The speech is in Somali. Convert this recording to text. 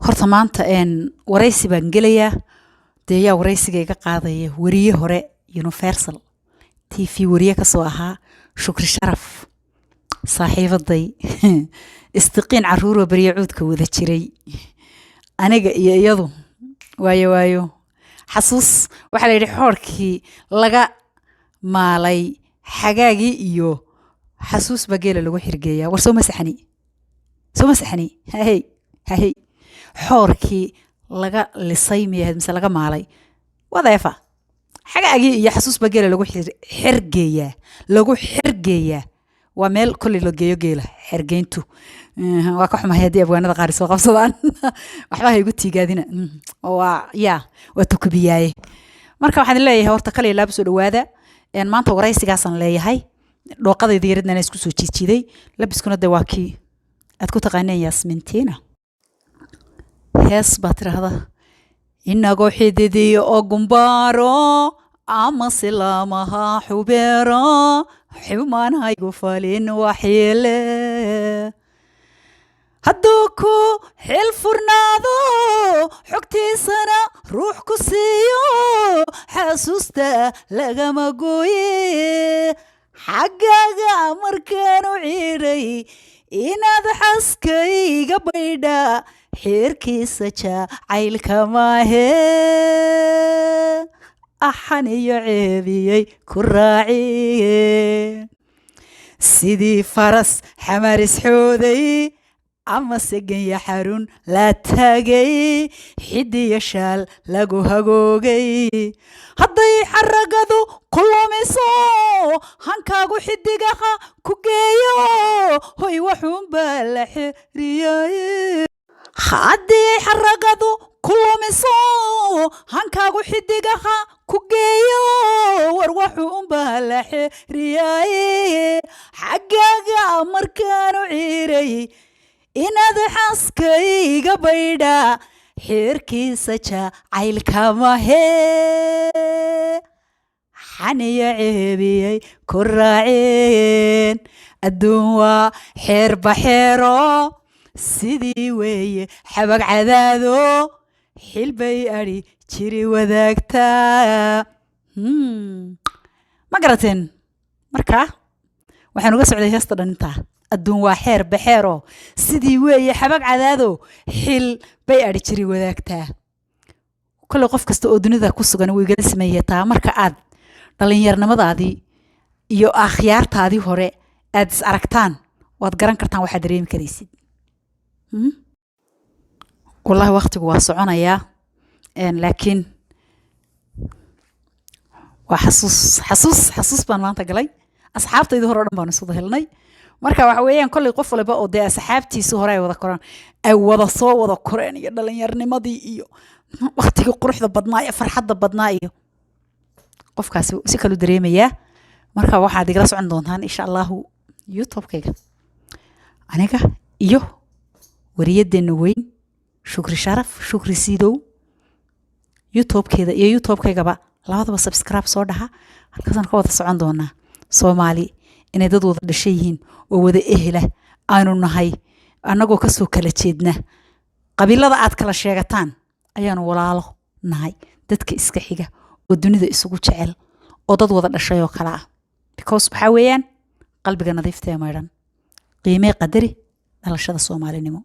horta maanta waraysi baan gelayaa dee yaa waraysiga iga qaadaya wariye hore Universal TV wariye ka soo ahaa Shukri Sharaf saaxiibaday istiqiin caruuro bariye cuudka wada jiray aniga iyo iyadu waayo xasuus waxa la yiri xoorkii laga maalay xagaagi iyo xasuus bageela lagu xirgeeyaa war soo masaxani hey xoorkii laga lisay miyaad mise laga maalay wadaefa xagaagi iyo xasuus bageela lagu xirgeeyaa waa meel kulli la geeyo geela xirgeyntu waa ka xumahay hadii abwaanada qaar soo qabsadaan waxba hay igu tiigaadina waa tukubiyaaye marka waxaan leeyahay horta kale laab soo dhawaada maanta waraysigaasan leeyahay dhooqadayda yaradna isku soo jiijiday labiskuna de waa kii aad ku taqaaneen Yasmintina hees baa tirahda inagoo xididiyo oo gumbaaro ama silaamaha xubeero xumaanaygu falin waxyeele hadduu ku xil furnaado xogtiisana ruux ku siiyo xasuusta lagama gooye xaggaaga markaan u ciiray inaad xaskayga baydha xeerkiisa jacaylka maahe axan iyo ceebiyey ku raaciye sidii faras xamaris xooday ama seganya xarun la taagay xidiya shaal lagu hagoogay hadday xaragadu kulumiso hankaagu xidigaha ku geeyo hoy waxuun baa la xiriyay haddii xaragadu kulumiso hankaagu xidigaha ku geeyo war waxuun baa la xiriyay xaggaaga markaan u ciiray inaad xaskayga baydha xeerkiisa jacaylka maahe xaniya ceebiyey ku raaceen adduun waa xeer baxeero sidii weeye xabag cadaado xilbay adhi jiri wadaagtaa ma garateen marka waxaan uga socday heesta dhanintaa adduun waa xeer baxeero sidii weeye xabag cadaado xil bay adhi jiri wadaagtaa kale qof kasta oo dunida ku sugan way gala sameeyataa marka aad dhalinyarnimadaadii iyo akhyaartaadii hore aad is aragtaan waad garan kartaan waxa dareemi karaysid wallahi waqtigu waa soconayaa laakiin waa xasuus baan maanta galay asxaabtayda hore dhan baan isoo helnay marka waxa weeyaan kulli qof walba oo de asxaabtiisa hore ay wada koraan ay wada soo wada koreen iyo dhalinyarnimadii iyo waqtiga quruxda badnaa iyo farxadda badnaa iyo qofkaas si kale u dareemayaa marka waxaad igala socon doontaan insha Allah YouTube-kayga aniga iyo wariyadeena weyn Shukri Sharaf Shukri Sidow YouTube-keeda iyo YouTube-kaygaba labadaba subscribe soo dhaha halkaasaan ka wada socon doonaa Soomaali inay dad wada dhashay yihiin oo wada ehla aanu nahay annagoo ka soo kala jeedna qabiilada aad kala sheegataan ayaanu walaalo nahay dadka iska xiga oo dunida isugu jecel oo dad wada dhashay oo kala ah because waxa weeyaan qalbiga nadiifta ee maydhan qiimee qadari dhalashada Soomaalinimo